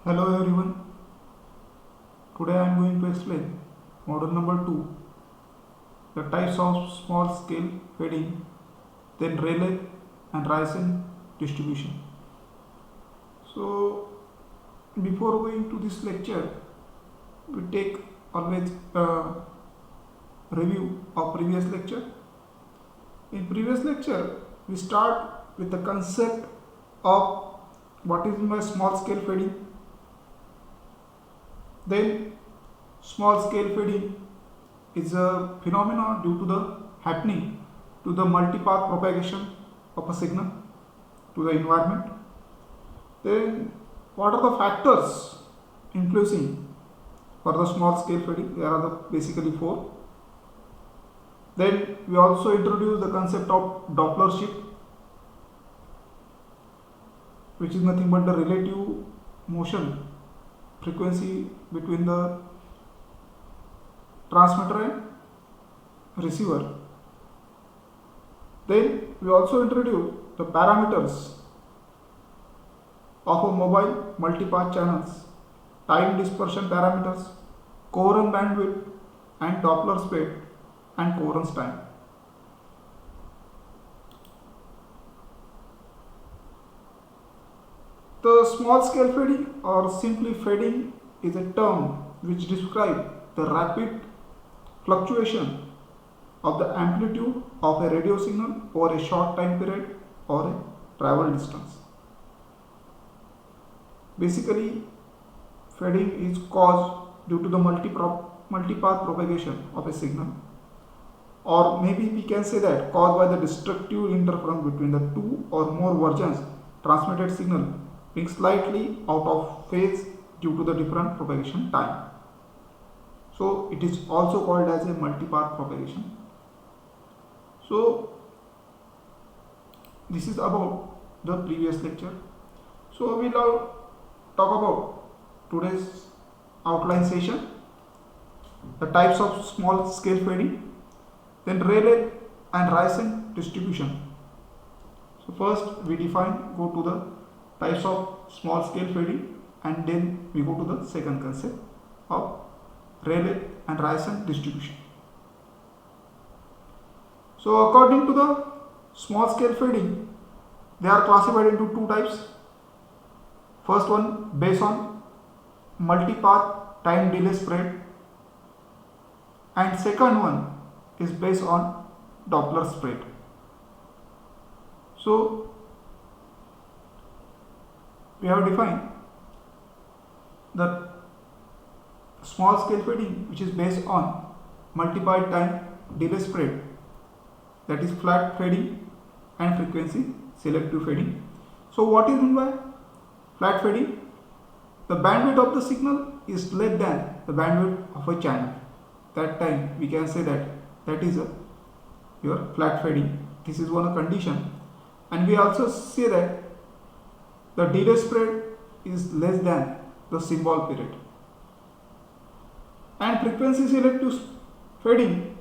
Hello everyone. Today I am going to explain model number 2, the types of small scale fading, then Rayleigh and Raisen distribution. So before going to this lecture, we take always a review of previous lecture. In previous lecture, we start with the concept of what is my small scale fading. Then small scale fading is a phenomenon due to the happening to the multipath propagation of a signal to the environment. Then what are the factors influencing for the small scale fading? There are the basically four. Then we also introduce the concept of Doppler shift, which is nothing but the relative motion frequency between the transmitter and receiver. Then we also introduce the parameters of a mobile multipath channels, time dispersion parameters, coherence bandwidth and Doppler speed and coherence time. The small scale fading or simply fading is a term which describes the rapid fluctuation of the amplitude of a radio signal over a short time period or a travel distance. Basically, fading is caused due to the multipath propagation of a signal, or maybe we can say that caused by the destructive interference between the two or more versions transmitted signal being slightly out of phase due to the different propagation time. So it is also called as a multipath propagation. So this is about the previous lecture. So we will talk about today's outline session, the types of small scale fading, then Rayleigh and Raisen distribution. So first we go to the types of small scale fading, and then we go to the second concept of Rayleigh and Raisen distribution. So according to the small scale fading, they are classified into two types. First one based on multipath time delay spread, and second one is based on Doppler spread. So we have defined the small scale fading which is based on multipath time delay spread, that is flat fading and frequency selective fading. So what is meant by flat fading? The bandwidth of the signal is less than the bandwidth of a channel. That time we can say that is your flat fading. This is one condition, and we also say that the delay spread is less than the symbol period. And frequency selective fading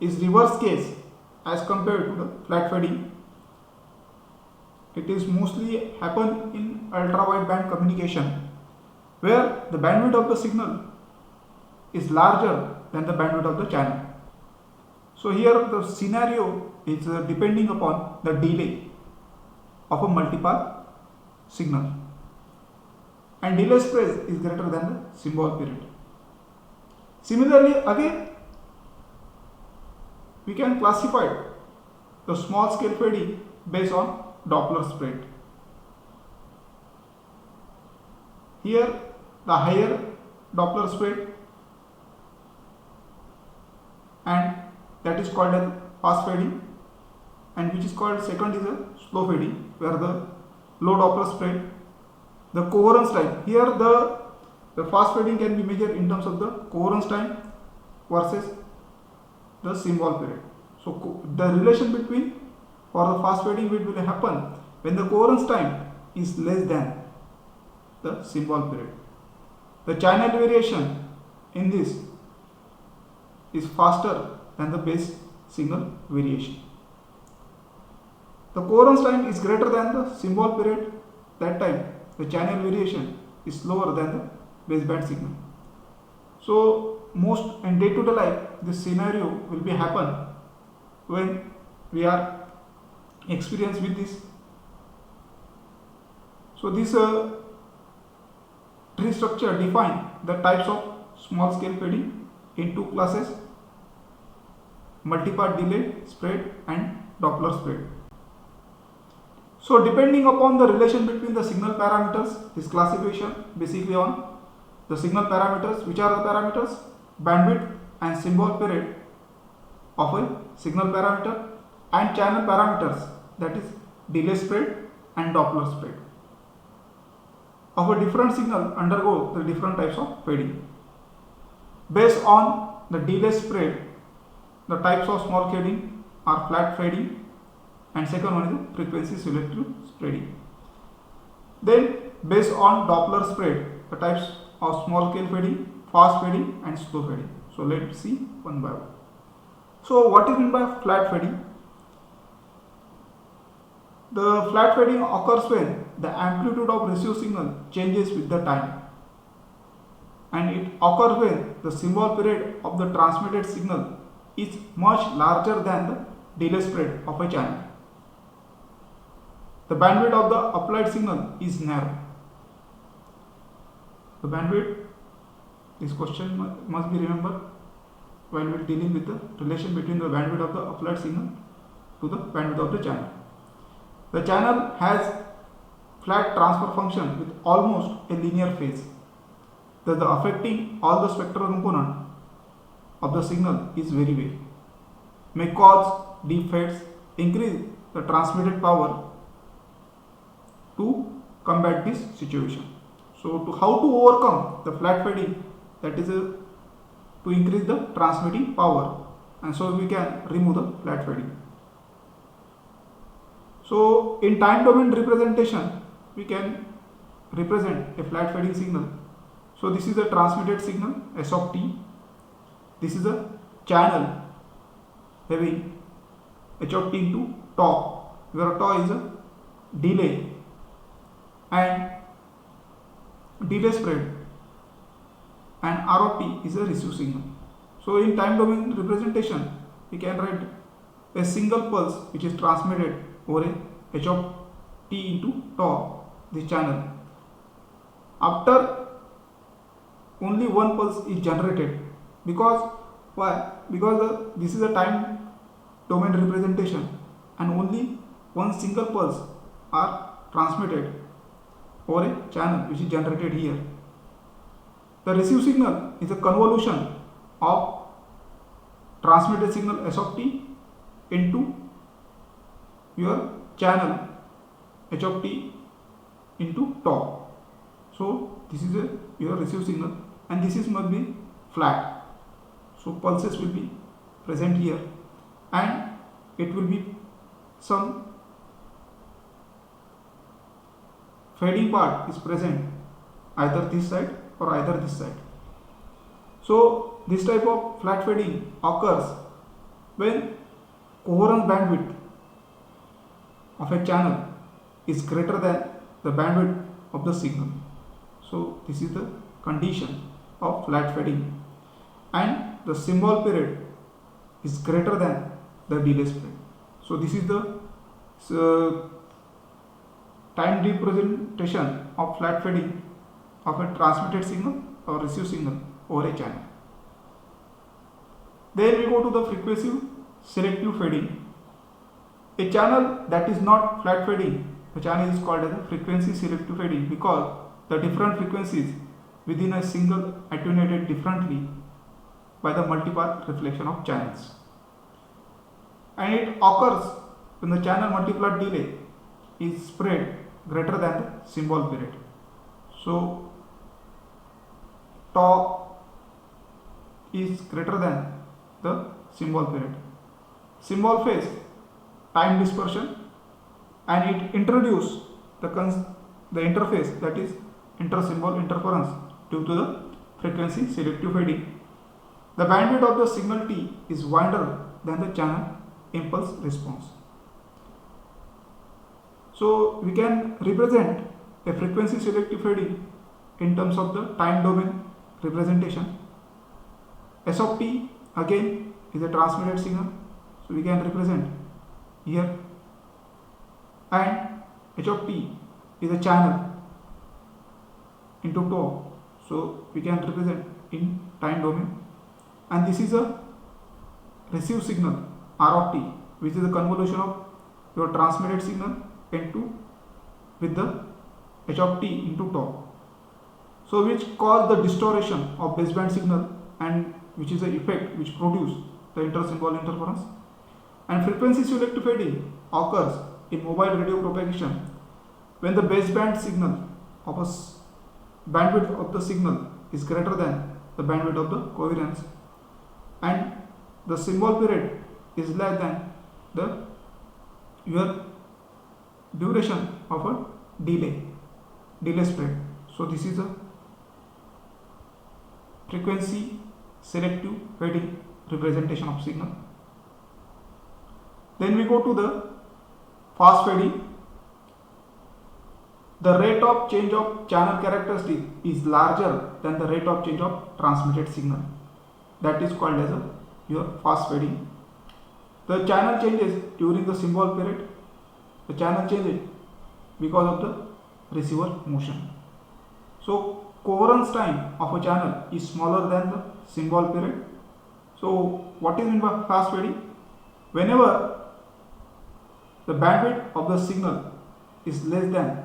is reverse case as compared to the flat fading. It is mostly happen in ultra wideband communication, where the bandwidth of the signal is larger than the bandwidth of the channel. So here the scenario is depending upon the delay of a multipath signal, and delay spread is greater than the symbol period. Similarly, again we can classify the small scale fading based on Doppler spread. Here the higher Doppler spread, and that is called as fast fading, and which is called second is a slow fading, where the low Doppler spread. The coherence time, here the fast fading can be measured in terms of the coherence time versus the symbol period. So the relation between for the fast fading will happen when the coherence time is less than the symbol period. The channel variation in this is faster than the base signal variation. The coherence time is greater than the symbol period. That time the channel variation is lower than the baseband signal. So most in day-to-day life, this scenario will be happen when we are experienced with this. So this tree structure define the types of small scale fading in two classes: multi-part delay spread and Doppler spread. So depending upon the relation between the signal parameters, this classification basically on the signal parameters. Which are the parameters? Bandwidth and symbol period of a signal parameter, and channel parameters, that is delay spread and Doppler spread of a different signal undergo the different types of fading. Based on the delay spread, the types of small fading are flat fading, and second one is the frequency selective spreading. Then based on Doppler spread, the types of small scale fading, fast fading and slow fading. So let's see one by one. So what is meant by flat fading? The flat fading occurs when the amplitude of received signal changes with the time, and it occurs when the symbol period of the transmitted signal is much larger than the delay spread of a channel. The bandwidth of the applied signal is narrow. The bandwidth, this question must be remembered while we are dealing with the relation between the bandwidth of the applied signal to the bandwidth of the channel. The channel has flat transfer function with almost a linear phase. Thus the affecting all the spectral component of the signal is very weak, may cause deep fades, increase the transmitted power to combat this situation. So how to overcome the flat fading, that is to increase the transmitting power, and so we can remove the flat fading. So in time domain representation, we can represent a flat fading signal. So this is a transmitted signal S of t. This is a channel having h of t into tau, where tau is a delay and delay spread, and R of t is a receive signal. So in time domain representation, we can write a single pulse which is transmitted over a h of t into tau, this channel. After only one pulse is generated. Because why? Because this is a time domain representation, and only one single pulse are transmitted over a channel which is generated here. The receive signal is a convolution of transmitted signal S of t into your channel h of t into tau. So this is your receive signal, and this is must be flat. So pulses will be present here, and it will be some fading part is present either this side or either this side. So this type of flat fading occurs when coherence bandwidth of a channel is greater than the bandwidth of the signal. So this is the condition of flat fading, and the symbol period is greater than the delay spread. So this is the time representation of flat fading of a transmitted signal or received signal over a channel. Then we go to the frequency selective fading. A channel that is not flat fading, the channel is called as a frequency selective fading, because the different frequencies within a single attenuated differently by the multipath reflection of channels, and it occurs when the channel multipath delay is spread greater than the symbol period. So tau is greater than the symbol period. Symbol phase time dispersion, and it introduces the interface, that is intersymbol interference, due to the frequency selective fading. The bandwidth of the signal T is wider than the channel impulse response. So we can represent a frequency selective fading in terms of the time domain representation. S of t again is a transmitted signal, so we can represent here, and h of t is a channel into tau, so we can represent in time domain, and this is a received signal r of t, which is a convolution of your transmitted signal into with the h of t into tau, so which cause the distortion of baseband signal, and which is the effect which produce the intersymbol interference. And frequency selective fading occurs in mobile radio propagation when the baseband signal of a bandwidth of the signal is greater than the bandwidth of the coherence, and the symbol period is less than the your duration of a delay spread. So this is a frequency selective fading representation of signal. Then we go to the fast fading. The rate of change of channel characteristic is larger than the rate of change of transmitted signal. That is called as your fast fading. The channel changes during the symbol period. The channel changes because of the receiver motion. So coherence time of a channel is smaller than the symbol period. So what is meant by fast fading? Whenever the bandwidth of the signal is less than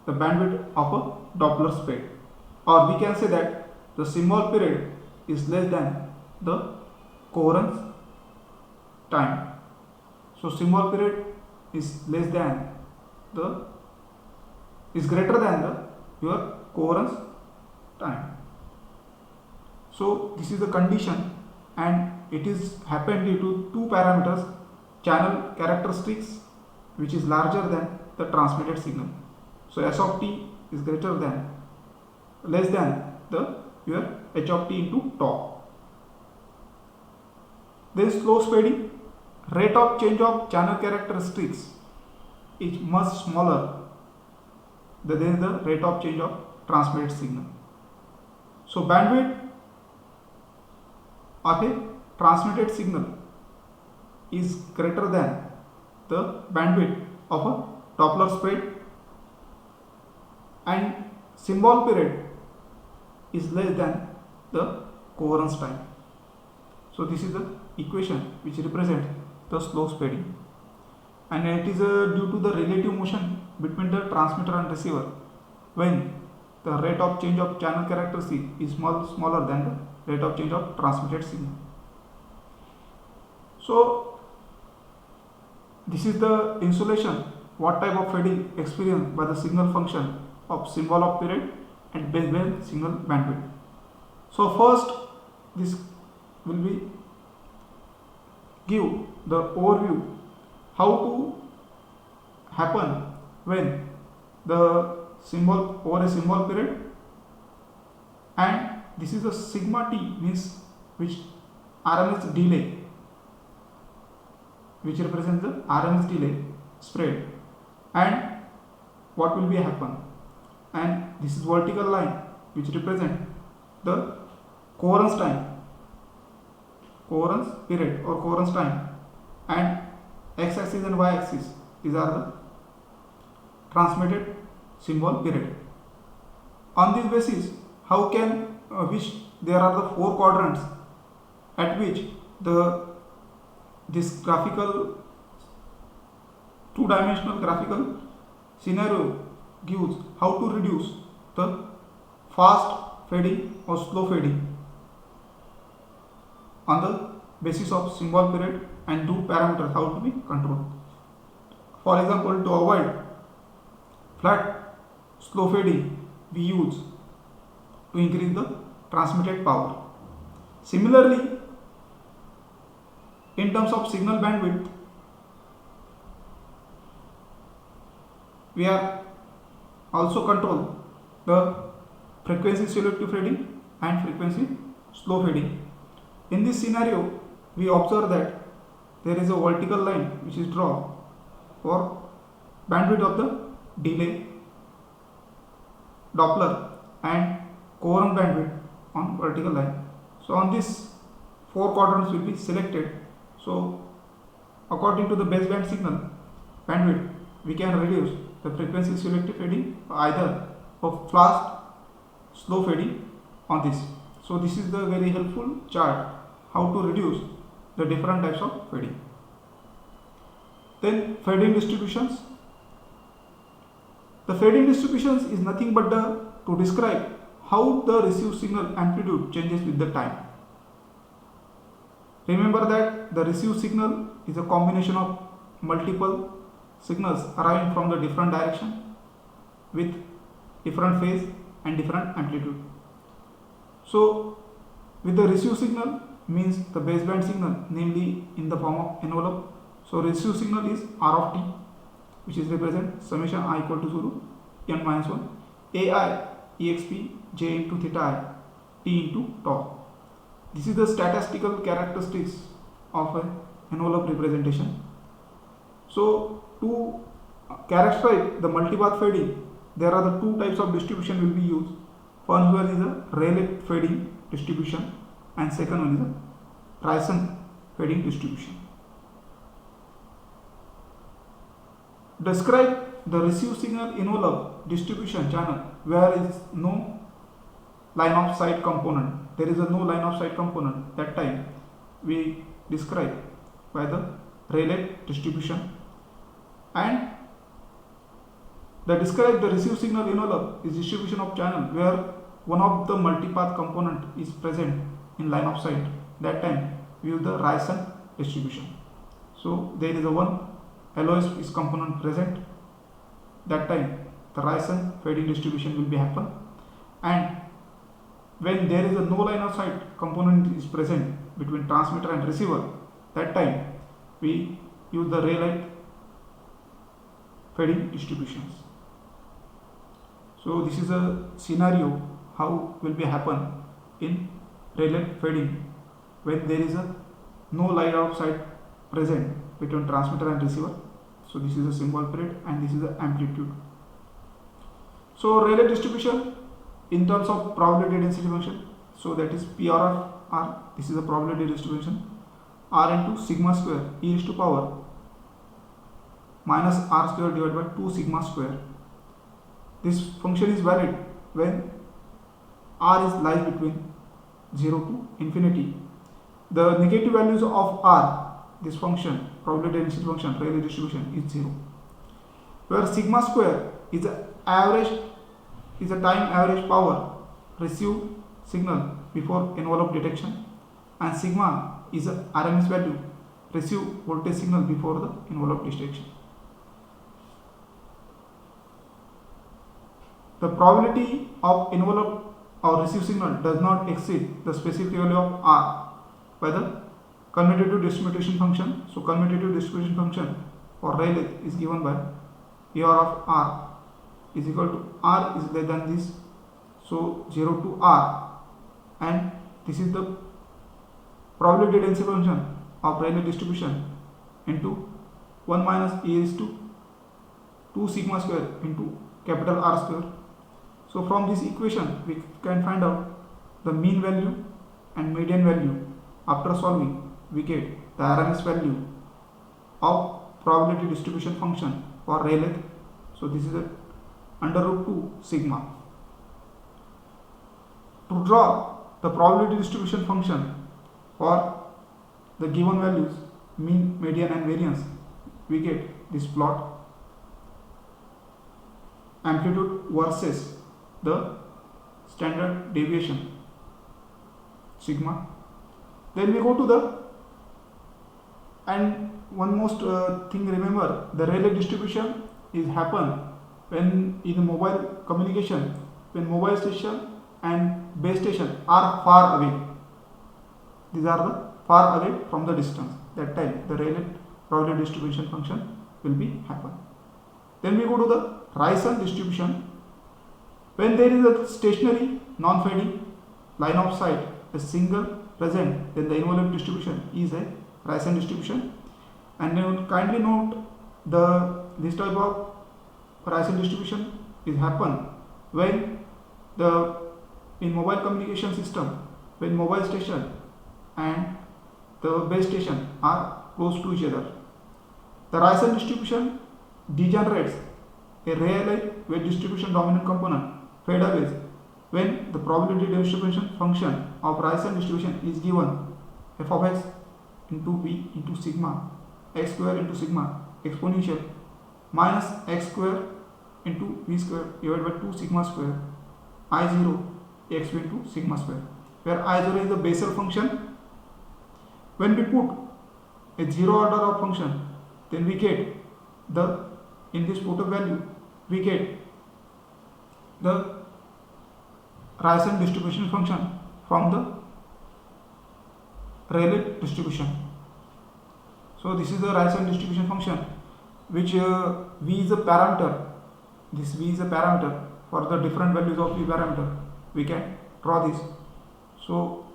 the bandwidth of a Doppler spread, or we can say that the symbol period is less than the coherence time. So symbol period is less than the is greater than the your coherence time. So this is the condition, and it is happened due to two parameters: channel characteristics, which is larger than the transmitted signal. So S of t is greater than less than the your h of t into tau. Then slow fading, rate of change of channel characteristics is much smaller than the rate of change of transmitted signal. So bandwidth of a transmitted signal is greater than the bandwidth of a Doppler spread, and symbol period is less than the coherence time. So this is the equation which represents the slow fading, and it is due to the relative motion between the transmitter and receiver when the rate of change of channel characteristic is smaller than the rate of change of transmitted signal. So this is the insulation, what type of fading experienced by the signal function of symbol of period and baseband signal bandwidth. So first this will be give the overview how to happen when the symbol over a symbol period, and this is a sigma t, means which RMS delay, which represents the RMS delay spread, and what will be happen, and this is vertical line which represent the coherence time, coherence period or coherence time, and x axis and y axis, these are the transmitted symbol period. On this basis, how can which there are the four quadrants at which this graphical two-dimensional graphical scenario gives how to reduce the fast fading or slow fading on the basis of symbol period, and two parameters how to be controlled. For example, to avoid flat slow fading, we use to increase the transmitted power. Similarly, in terms of signal bandwidth, we are also control the frequency selective fading and frequency slow fading. In this scenario, we observe that there is a vertical line which is drawn for bandwidth of the delay Doppler and coherent bandwidth on vertical line. So on this 4 quadrants will be selected. So according to the baseband signal bandwidth, we can reduce the frequency selective fading either of fast, slow fading on this. So this is the very helpful chart how to reduce the different types of fading. Then fading distributions. The fading distributions is nothing but to describe how the received signal amplitude changes with the time. Remember that the received signal is a combination of multiple signals arriving from the different direction with different phase and different amplitude. So with the received signal means the baseband signal, namely in the form of envelope. So received signal is R of t, which is represent summation I equal to 0 n minus 1 ai exp j into theta I t into tau. This is the statistical characteristics of an envelope representation. So to characterize the multipath fading, there are the two types of distribution will be used. First one is a Rayleigh fading distribution and second one is a Raison fading distribution. Describe the received signal envelope distribution channel where is no line of sight component. There is a no line of sight component. That time we describe by the Rayleigh distribution, and the describe the received signal envelope is distribution of channel where one of the multipath component is present in line of sight. That time we use the Raison distribution. So there is a one LOS is component present. That time the Raison fading distribution will be happen, and when there is a no line of sight component is present between transmitter and receiver, that time we use the Rayleigh fading distributions. So this is a scenario how will be happen in Rayleigh fading when there is a no line of sight present between transmitter and receiver. So this is a symbol period and this is the amplitude. So Rayleigh distribution in terms of probability density function, so that is PR of R, this is a probability distribution, R into sigma square e raised to power minus R square divided by 2 sigma square. This function is valid when R is lies between 0 to infinity. The negative values of R, this function, probability density function, Rayleigh distribution is 0. Where sigma square is a average, is a time average power received signal before envelope detection, and sigma is a RMS value received voltage signal before the envelope detection. The probability of envelope or received signal does not exceed the specific value of R by the commutative distribution function. So commutative distribution function for Rayleigh is given by AR of R is equal to R is less than this, so 0 to R, and this is the probability density function of Rayleigh distribution into 1 minus e raised to 2 sigma square into capital R square. So from this equation we can find out the mean value and median value. After solving we get the RMS value of probability distribution function for Rayleigh. So this is a under root 2 sigma. To draw the probability distribution function for the given values mean, median and variance, we get this plot amplitude versus the standard deviation sigma. Then we go to the, and one most thing remember, the Rayleigh distribution is happen when in mobile communication, when mobile station and base station are far away. These are the far away from the distance. That time the Rayleigh probability distribution function will be happen. Then we go to the Raison distribution. When there is a stationary non-fading line of sight, a single present, then the envelope distribution is a Raison distribution. And then kindly note this type of Raison distribution is happen when the in mobile communication system, when mobile station and the base station are close to each other, the Raison distribution degenerates a Rayleigh wave distribution dominant component fade away when the probability distribution function of Raison distribution is given f of x into v into sigma x square into sigma exponential minus x square into v square divided by 2 sigma square I0 x into sigma square, where I0 is the Bessel function. When we put a zero order of function, then we get the, in this put value, we get the Raison distribution function from the Rayleigh distribution. So this is the Raison distribution function, which v is a parameter. This v is a parameter for the different values of v parameter. We can draw this. So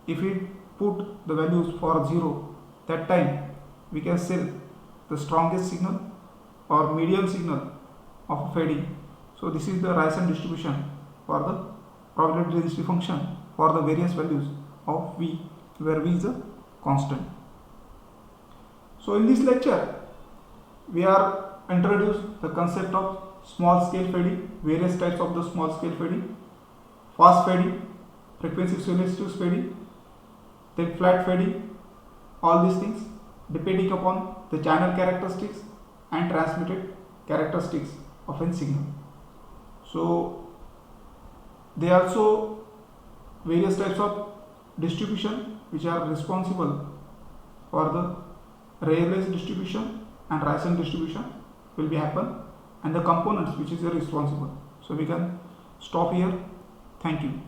if we put the values for 0, that time we can select the strongest signal or medium signal of fading. So this is the Raison distribution for the probability density function for the various values of v, where v is a constant. So in this lecture we are introduced the concept of small scale fading, various types of the small scale fading, fast fading, frequency selective fading, then flat fading, all these things depending upon the channel characteristics and transmitted characteristics of a signal. So there are also various types of distribution which are responsible for the Rayleigh distribution and Raison distribution will be happen, and the components which is responsible. So we can stop here. Thank you.